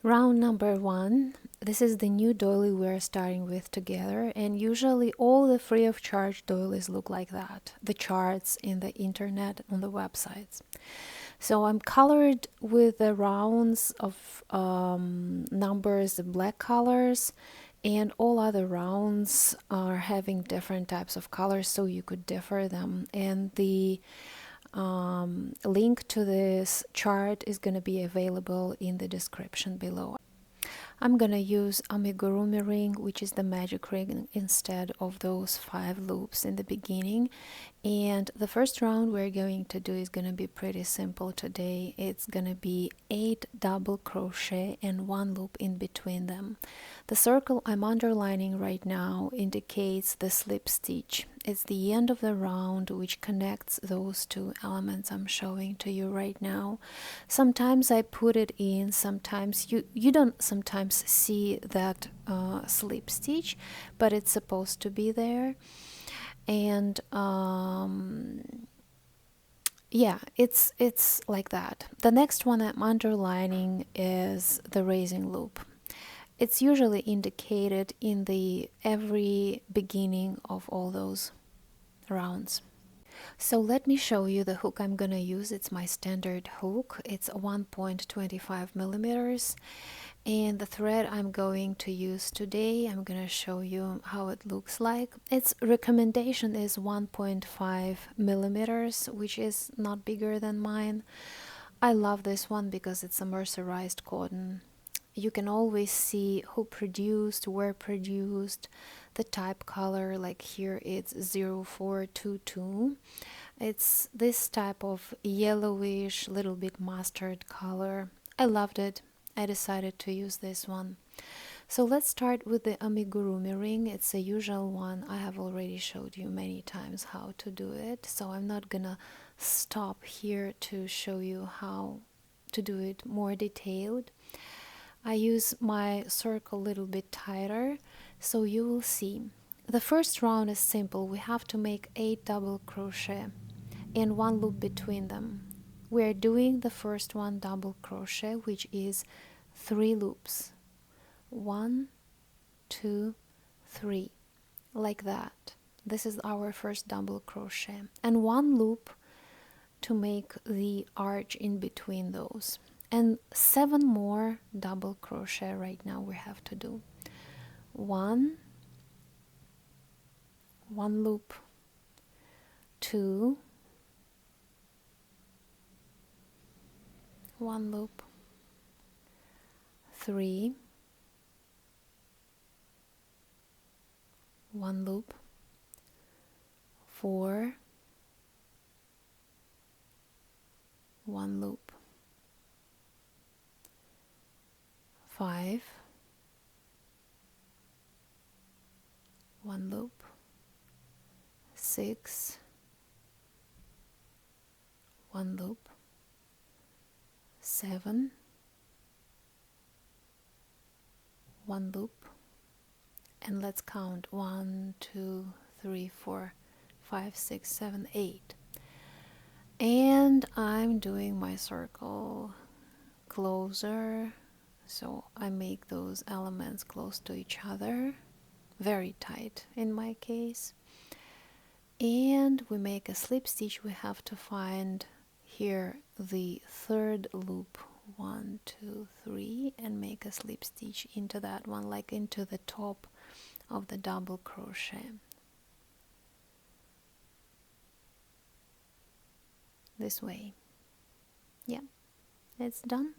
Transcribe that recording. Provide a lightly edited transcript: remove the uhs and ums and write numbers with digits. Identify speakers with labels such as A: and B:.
A: Round number 1. This is the new doily we're starting with together, and usually all the free of charge doilies look like that, the charts in the internet on the websites. So I'm colored with the rounds of numbers, the black colors, and all other rounds are having different types of colors, so you could differ them. And the link to this chart is going to be available in the description below. I'm gonna use amigurumi ring, which is the magic ring, instead of those 5 loops in the beginning. And the first round we're going to do is gonna be pretty simple today. It's gonna be 8 double crochet and 1 loop in between them. The circle I'm underlining right now indicates the slip stitch. It's the end of the round which connects those 2 elements I'm showing to you right now. Sometimes I put it in, sometimes you don't sometimes see that slip stitch, but it's supposed to be there. And yeah, it's like that. The next one I'm underlining is the raising loop. It's usually indicated in the every beginning of all those rounds. So let me show you the hook I'm gonna use. It's my standard hook. It's 1.25 millimeters, and the thread I'm going to use today, I'm gonna show you how it looks like. Its recommendation is 1.5 millimeters, which is not bigger than mine. I love this one because it's a mercerized cotton. You can always see who produced, where produced, the type color, like here it's 0422. It's this type of yellowish, little bit mustard color. I loved it. I decided to use this one. So let's start with the amigurumi ring. It's a usual one. I have already showed you many times how to do it, so I'm not gonna stop here to show you how to do it more detailed. I use my circle a little bit tighter, so you will see. The first round is simple. We have to make 8 double crochet and 1 loop between them. We're doing the first one double crochet, which is 3 loops. 1, 2, 3, like that. This is our first double crochet, and 1 loop to make the arch in between those. And 7 more double crochet right now we have to do. 1 loop, 2, 1 loop, 3, 1 loop, 4, 1 loop, 5, 1 loop, 6, 1 loop, 7, 1 loop, and let's count 1, 2, 3, 4, 5, 6, 7, 8. And I'm doing my circle closer, so I make those elements close to each other, very tight in my case. And we make a slip stitch. We have to find here the 3rd loop, 1, 2, 3, and make a slip stitch into that one, like into the top of the double crochet. This way. Yeah, it's done.